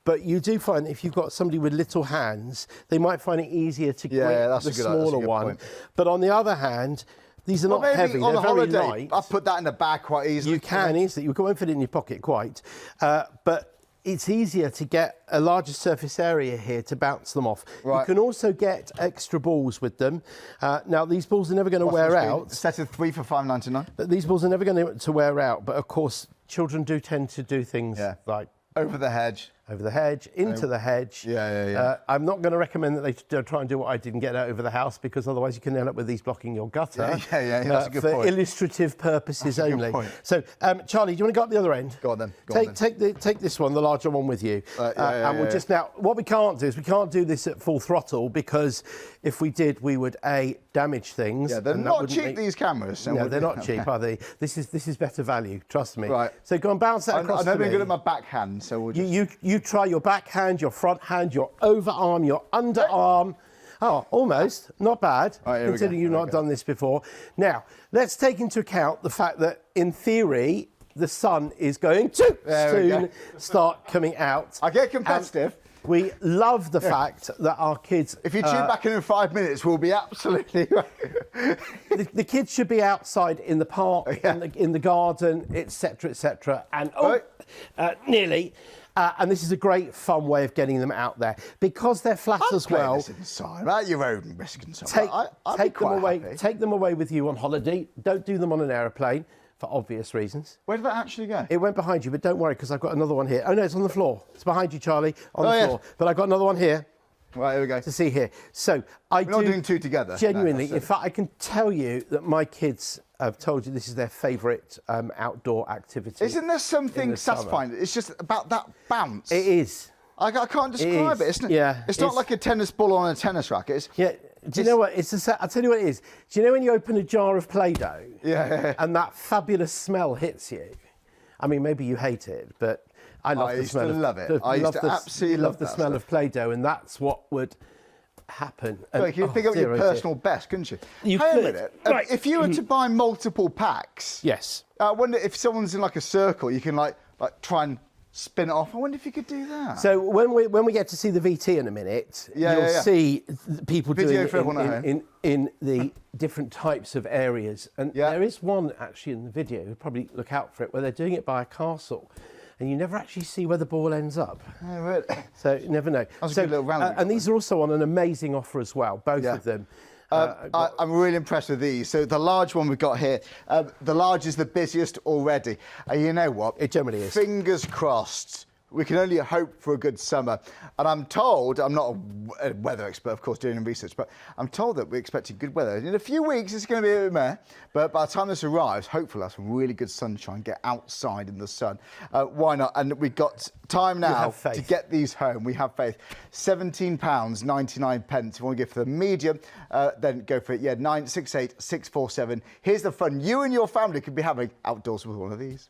But you do find if you've got somebody with little hands, they might find it easier to grip the smaller one. Point. But on the other hand, these are not heavy, they're very light. I'll put that in the bag quite easily. You can easily, you won't fit it in your pocket quite. But it's easier to get a larger surface area here to bounce them off. Right. You can also get extra balls with them. Now, these balls are never going to wear out. A set of 3 for £5.99. But these balls are never going to wear out. But of course, children do tend to do things like over the hedge. Over the hedge, into the hedge. I'm not going to recommend that they try and do what I did and get out over the house, because otherwise you can end up with these blocking your gutter. That's a good point. For illustrative purposes only. So, Charlie, do you want to go up the other end? Go on then. Take this one, the larger one, with you. And we'll just now. What we can't do is we can't do this at full throttle, because if we did, we would damage things. Yeah, they're not cheap, these cameras. No, they're not cheap, are they? This is better value. Trust me. Right. So go and bounce that across. I've never been good at my backhand, so we'll just... You try your backhand, your front hand, your overarm, your underarm. Oh, almost. Not bad, considering you've not done this before. Now, let's take into account the fact that, in theory, the sun is going to soon start coming out. I get competitive. We love the fact that our kids... If you tune back in 5 minutes, we'll be absolutely... the kids should be outside in the park, in the garden, etc., etc. And, nearly... and this is a great fun way of getting them out there, because they're flat as well. This inside, at your own risk and so on. Take them away with you on holiday. Don't do them on an aeroplane, for obvious reasons. Where did that actually go? It went behind you, but don't worry, because I've got another one here. Oh no, it's on the floor. It's behind you, Charlie, on the floor. But I've got another one here. Right, here we go. To see here. So we're not doing 2 together. Genuinely, in fact, I can tell you that my kids have told you this is their favourite outdoor activity. Isn't there something satisfying? It's just about that bounce. It is. I can't describe it. It's not like a tennis ball on a tennis racket. Do you know what? I'll tell you what it is. Do you know when you open a jar of Play-Doh? And that fabulous smell hits you? I mean, maybe you hate it, but I love the smell. I used to absolutely love the smell of Play-Doh, and that's what would happen. You could pick up your personal best, couldn't you? You could. A minute. Right. If you were to buy multiple packs, yes. I wonder if someone's in like a circle, you can like try and spin it off. I wonder if you could do that. So when we get to see the VT in a minute, you'll see people doing it in the different types of areas. And there is one actually in the video, you'll probably look out for it, where they're doing it by a castle. And you never actually see where the ball ends up. Oh, really? So you never know. That's a good little round. And these are also on an amazing offer as well, both of them. I'm really impressed with these. So the large one we've got here, the large is the busiest already. And you know what? It generally is. Fingers crossed. We can only hope for a good summer. And I'm told, I'm not a weather expert, of course, doing research, but I'm told that we're expecting good weather. In a few weeks, it's going to be a bit meh, but by the time this arrives, hopefully we'll have some really good sunshine, get outside in the sun. Why not? And we've got time now to get these home. We have faith. £17.99. If you want to go for the medium, then go for it. Yeah, 968 647. Here's the fun you and your family could be having outdoors with one of these.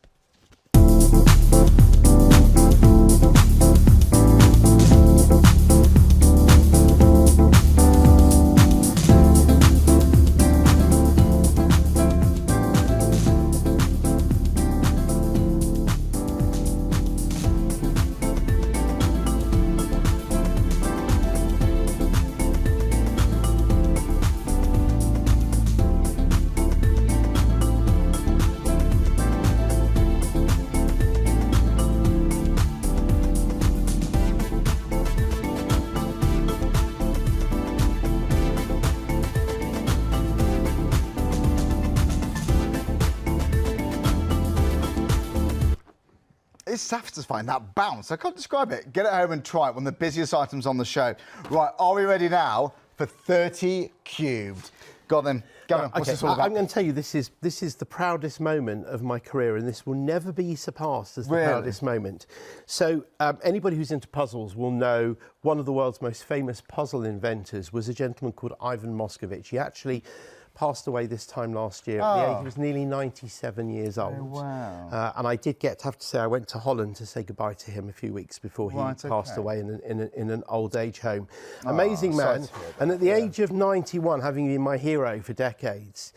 It's satisfying, that bounce. I can't describe it. Get it home and try it. One of the busiest items on the show. Right, are we ready now for 30 cubed? Go on then. Gavin, what's this all about? I'm going to tell you, this is the proudest moment of my career, and this will never be surpassed as the proudest moment. So anybody who's into puzzles will know one of the world's most famous puzzle inventors was a gentleman called Ivan Moscovich. He actually passed away this time last year. At the age, he was nearly 97 years old. Oh, wow. And I did have to say, I went to Holland to say goodbye to him a few weeks before he passed away in an old age home. Amazing man. And at the age of 91, having been my hero for decades,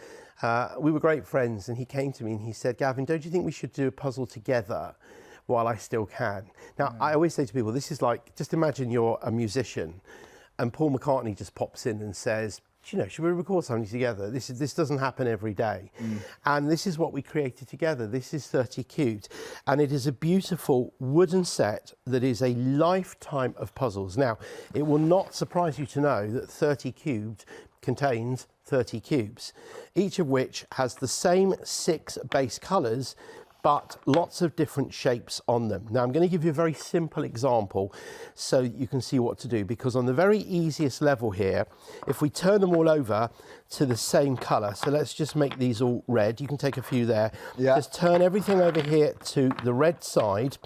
we were great friends, and he came to me and he said, Gavin, don't you think we should do a puzzle together while I still can? Now, I always say to people, this is like, just imagine you're a musician and Paul McCartney just pops in and says, you know, should we record something together? This doesn't happen every day. And this is what we created together. This is 30 cubed. And it is a beautiful wooden set that is a lifetime of puzzles. Now, it will not surprise you to know that 30 cubed contains 30 cubes, each of which has the same 6 base colours, but lots of different shapes on them. Now, I'm going to give you a very simple example so you can see what to do, because on the very easiest level here, if we turn them all over to the same colour, so let's just make these all red. You can take a few there. Yeah. Just turn everything over here to the red side.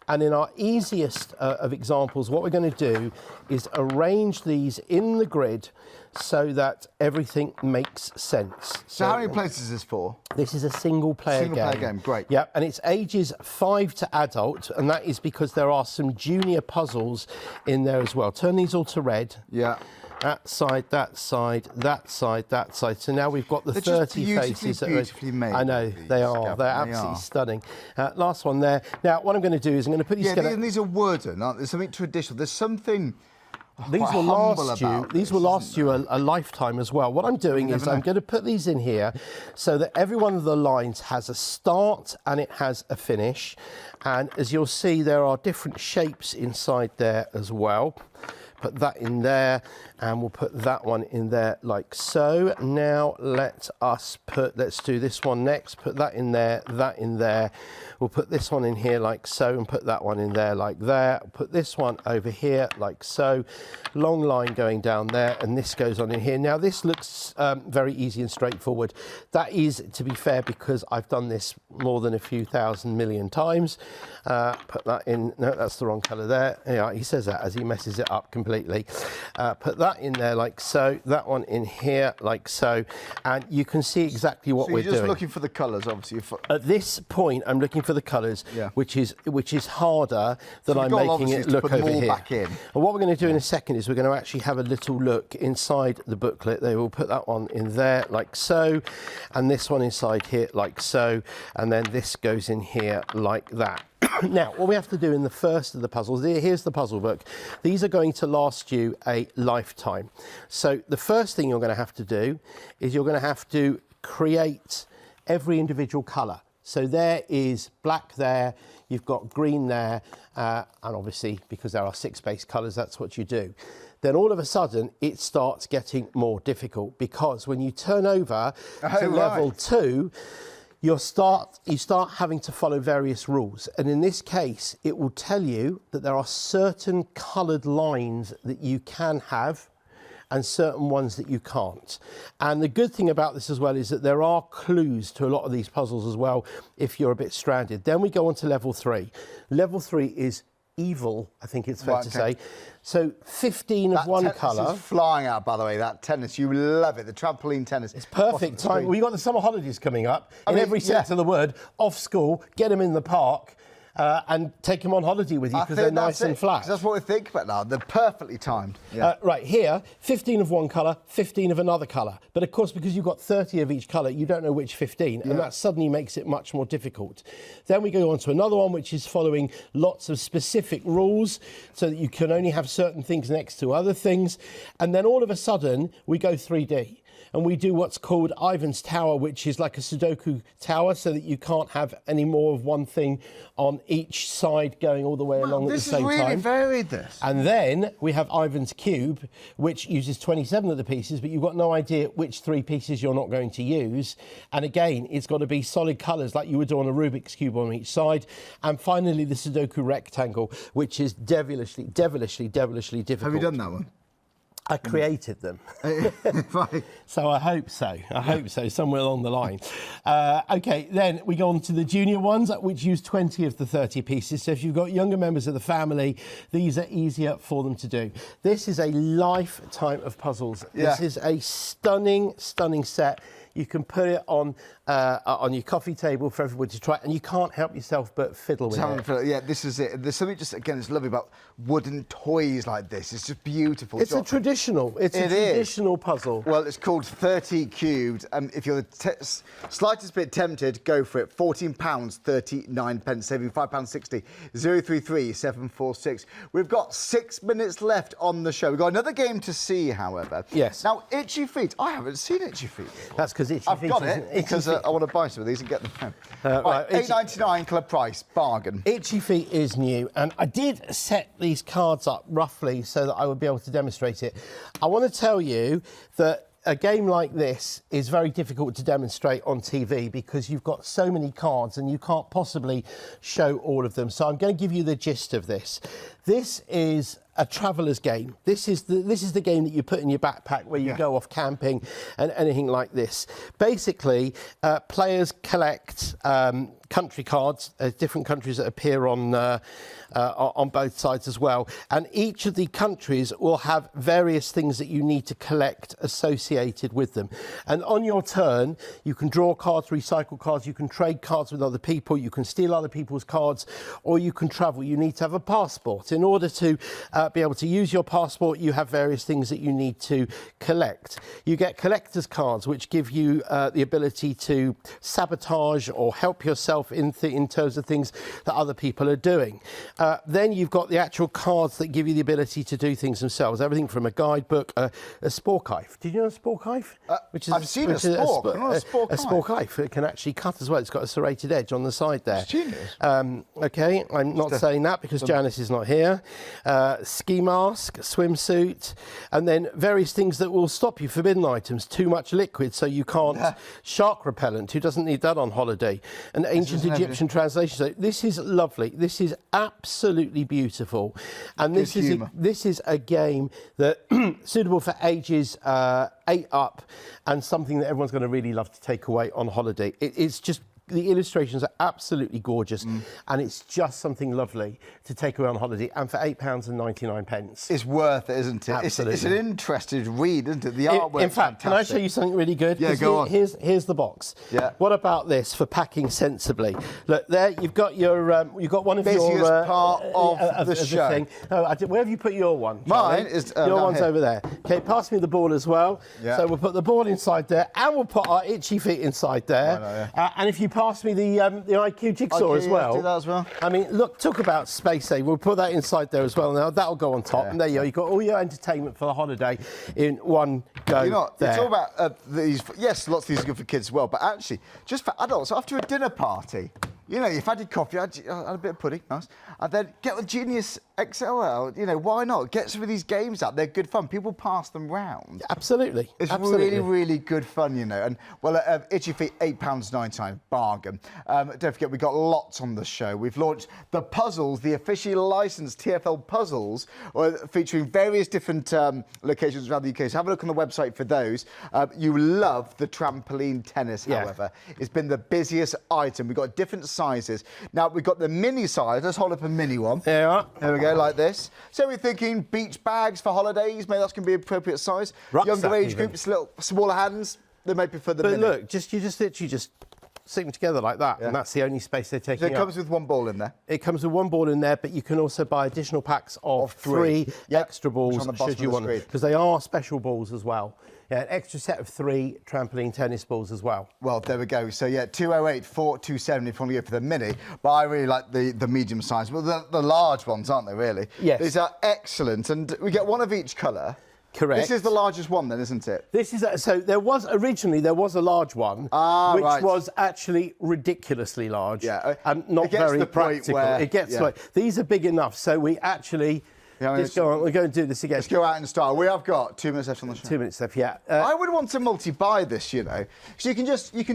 And in our easiest of examples, what we're going to do is arrange these in the grid so that everything makes sense. So how many places is this for? This is a single player game. Single player game, great. Yeah, and it's ages 5 to adult, and that is because there are some junior puzzles in there as well. Turn these all to red. Yeah. That side, that side, that side, that side. So now we've got the They're 30 faces. Beautifully made. I know, they are. They're absolutely stunning. Last one there. Now, what I'm going to do is I'm going to put these together. Yeah, these are wooden, aren't they? There's something traditional. There's something These will last you. These will last you a lifetime as well. What I'm doing is I'm going to put these in here so that every one of the lines has a start and it has a finish. And as you'll see, there are different shapes inside there as well. Put that in there, and we'll put that one in there like so. Now let's do this one next. Put that in there, that in there. We'll put this one in here like so, and put that one in there like that. Put this one over here like so. Long line going down there, and this goes on in here. Now this looks very easy and straightforward. That is, to be fair, because I've done this more than a few thousand million times. Put that in. No, that's the wrong colour there. Yeah, he says that as he messes it up completely. Put that in there like so. That one in here like so, and you can see exactly what we're doing. You're just looking for the colours, obviously. At this point, I'm looking for the colours, which is harder than I'm making it look over here. Back in. And what we're going to do in a second is we're going to actually have a little look inside the booklet. They will put that one in there like so, and this one inside here like so, and then this goes in here like that. Now, what we have to do in the first of the puzzles, here's the puzzle book. These are going to last you a lifetime. So the first thing you're going to have to do is you're going to have to create every individual colour. So there is black there, you've got green there, and obviously because there are 6 base colours, that's what you do. then all of a sudden it starts getting more difficult, because when you turn over to level 2, you start having to follow various rules. And in this case, it will tell you that there are certain coloured lines that you can have and certain ones that you can't. And the good thing about this as well is that there are clues to a lot of these puzzles as well if you're a bit stranded. Then we go on to level 3. Level 3 is evil, I think it's fair to say. So 15 of one colour. This is flying out, by the way, that tennis. You love it, the trampoline tennis. It's perfect time. We've got the summer holidays coming up. In every sense of the word, off school, get them in the park. And take them on holiday with you because they're nice and flat. That's what we think about now. They're perfectly timed. Yeah. Right, here, 15 of one colour, 15 of another colour. But of course, because you've got 30 of each colour, you don't know which 15, and that suddenly makes it much more difficult. Then we go on to another one, which is following lots of specific rules, so that you can only have certain things next to other things. And then all of a sudden, we go 3D. And we do what's called Ivan's Tower, which is like a Sudoku tower, so that you can't have any more of one thing on each side going all the way along at the same time. This is really varied, this. And then we have Ivan's Cube, which uses 27 of the pieces, but you've got no idea which 3 pieces you're not going to use. And again, it's got to be solid colours like you would do on a Rubik's Cube on each side. And finally, the Sudoku rectangle, which is devilishly difficult. Have you done that one? I created them. So I hope so, somewhere along the line. OK, then we go on to the junior ones, which use 20 of the 30 pieces. So if you've got younger members of the family, these are easier for them to do. This is a lifetime of puzzles. This is a stunning set. You can put it on your coffee table for everybody to try, and you can't help yourself but fiddle with it. Yeah, this is it. There's something just, again, it's lovely about wooden toys like this. It's just beautiful. It's a traditional puzzle. Well, it's called 30 Cubed. If you're the slightest bit tempted, go for it. £14.39, saving £5.60. 033 746. We've got 6 minutes left on the show. We've got another game to see, however. Yes. Now, Itchy Feet. I haven't seen Itchy Feet before. That's because Itchy Feet. I've got it because I want to buy some of these and get them home. Right, £8.99 club price, bargain. Itchy Feet is new, and I did set these cards up roughly so that I would be able to demonstrate it. I want to tell you that a game like this is very difficult to demonstrate on TV because you've got so many cards and you can't possibly show all of them. So I'm going to give you the gist of this. This is a traveller's game. This is the game that you put in your backpack where you go off camping and anything like this. Basically, players collect country cards, different countries that appear on both sides as well. And each of the countries will have various things that you need to collect associated with them. And on your turn, you can draw cards, recycle cards, you can trade cards with other people, you can steal other people's cards, or you can travel. You need to have a passport. In order to be able to use your passport, you have various things that you need to collect. You get collector's cards, which give you the ability to sabotage or help yourself in terms of things that other people are doing. Then you've got the actual cards that give you the ability to do things themselves. Everything from a guidebook, a sporknife. Did you know a sporknife? I've seen a spork, but not a spork knife. A sporknife. It can actually cut as well. It's got a serrated edge on the side there. Genius. OK, I'm not saying that because Janice is not here. Ski mask, swimsuit, and then various things that will stop you. Forbidden items, too much liquid so you can't. Shark repellent, who doesn't need that on holiday? An ancient Egyptian translation. So this is lovely. This is absolutely beautiful, and this is a game that suitable for ages 8 up, and something that everyone's going to really love to take away on holiday. It's just. The illustrations are absolutely gorgeous, and it's just something lovely to take away on holiday. And for £8.99, it's worth it, isn't it? Absolutely. It's an interesting read, isn't it? The artwork. In fact, can I show you something really good? Yeah, go on. Here's the box. Yeah. What about this for packing sensibly? Look there, you've got your you've got one of Basically your as part of the show. Thing. No, where have you put your one? Mine is your one's here. over there. Okay, pass me the ball as well. Yeah. So we'll put the ball inside there, and we'll put our Itchy Feet inside there. And if you pass me the IQ jigsaw as well. Do that as well. I mean, look, talk about space save. We'll put that inside there as well. Now that'll go on top, and there you go. You've got all your entertainment for the holiday in one go. You know, there. it's all about these. Yes, lots of these are good for kids as well, but actually, just for adults after a dinner party. You know, you've had your coffee, had a bit of pudding, nice. And then get the Genius XL, you know, why not? Get some of these games out. They're good fun. People pass them round. Absolutely. It's Absolutely. really, really good fun, you know. And, well, Itchy Feet, £8.99, bargain. Don't forget, we've got lots on the show. We've launched the puzzles, the officially licensed TFL puzzles, featuring various different locations around the UK. So have a look on the website for those. You love the trampoline tennis, however. It's been the busiest item. We've got different sizes. Now, we've got the mini size. Let's hold up a mini one. There you are. There we go, like this. So we're thinking beach bags for holidays. Maybe that's going to be appropriate size. Rucksack Younger age even. groups, little smaller hands. They may prefer the But mini. look, you just literally stick them together like that, and that's the only space they're taking So it comes with one ball in there. It comes with one ball in there, but you can also buy additional packs of three extra balls on the bottom should you of the want them, screen. because they are special balls as well. Yeah, an extra set of 3 trampoline tennis balls as well. Well, there we go. So, yeah, 208 427 if you want to go for the mini. But I really like the medium size. Well, the large ones, aren't they, really? Yes. These are excellent. And we get one of each colour. Correct. This is the largest one then, isn't it? This is so there was a large one, which was actually ridiculously large, and not very practical. It gets like these are big enough, so we actually just go on. We're going to do this again. Let's go out in style. We have got 2 minutes left on the show. 2 minutes left, yeah. I would want to multi-buy this, you know, so you can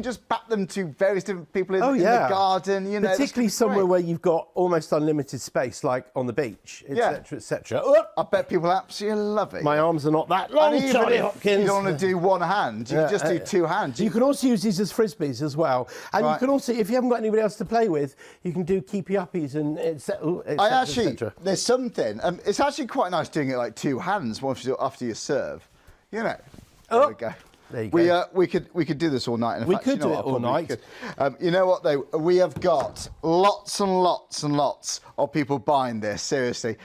just back them to various different people in the garden, you know. Particularly somewhere where you've got almost unlimited space, like on the beach, etc., etc. I bet people absolutely love it. My arms are not that long, and even Charlie if Hopkins. you don't want to do one hand, you can just do 2 hands. You can also use these as frisbees as well, and you can also, if you haven't got anybody else to play with, you can do keepy uppies and etc. There's something. It's actually quite nice doing it like 2 hands after you serve. You know. There we go. There you go. We could do this all night. In we fact, could do it all night. You know what though? We have got lots and lots and lots of people buying this. Seriously.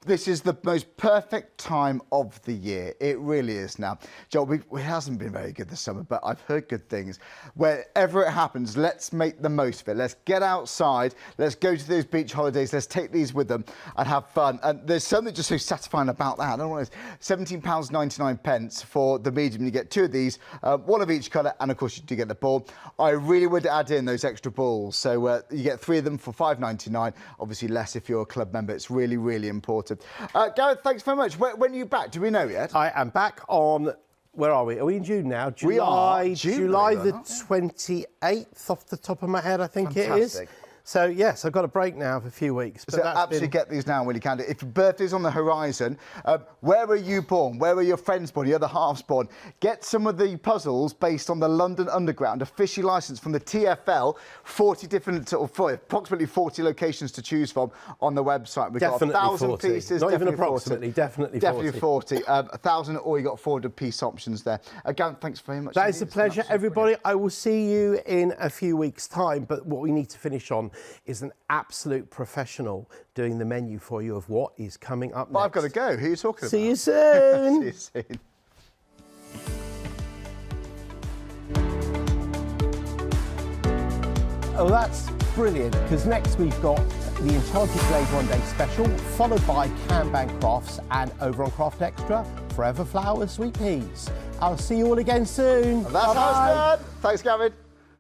This is the most perfect time of the year. It really is now. Joel, it hasn't been very good this summer, but I've heard good things. Wherever it happens, let's make the most of it. Let's get outside. Let's go to those beach holidays. Let's take these with them and have fun. And there's something just so satisfying about that. I don't know what it is. £17.99 for the medium. You get 2 of these, one of each colour, and of course you do get the ball. I really would add in those extra balls. So you get 3 of them for £5.99. Obviously less if you're a club member. It's really, really important. Gareth, thanks very much. When are you back? Do we know yet? I am back on. Where are we? Are we in June now? We are. July the 28th, off the top of my head, I think it is. So, yes, I've got a break now for a few weeks. But so absolutely get these now when you can. If your birthday's on the horizon, where were you born? Where were your friends born? Your other halves born? Get some of the puzzles based on the London Underground, officially licensed from the TFL, 40 different, approximately 40 locations to choose from on the website. We've got 1,000 40. pieces. Not even approximately, definitely 40. 1,000, or you got 400 piece options there. Again, thanks very much. That is a pleasure, everybody. I will see you in a few weeks' time. But what we need to finish on is an absolute professional doing the menu for you of what is coming up next. Well, I've got to go. Who are you talking about? See you soon. See you soon. Oh, that's brilliant, because next we've got the Enchanted Glade One Day Special, followed by Kanban Crafts, and over on Craft Extra, Forever Flowers Sweet Peas. I'll see you all again soon. That's how it's done. Thanks, Gavin.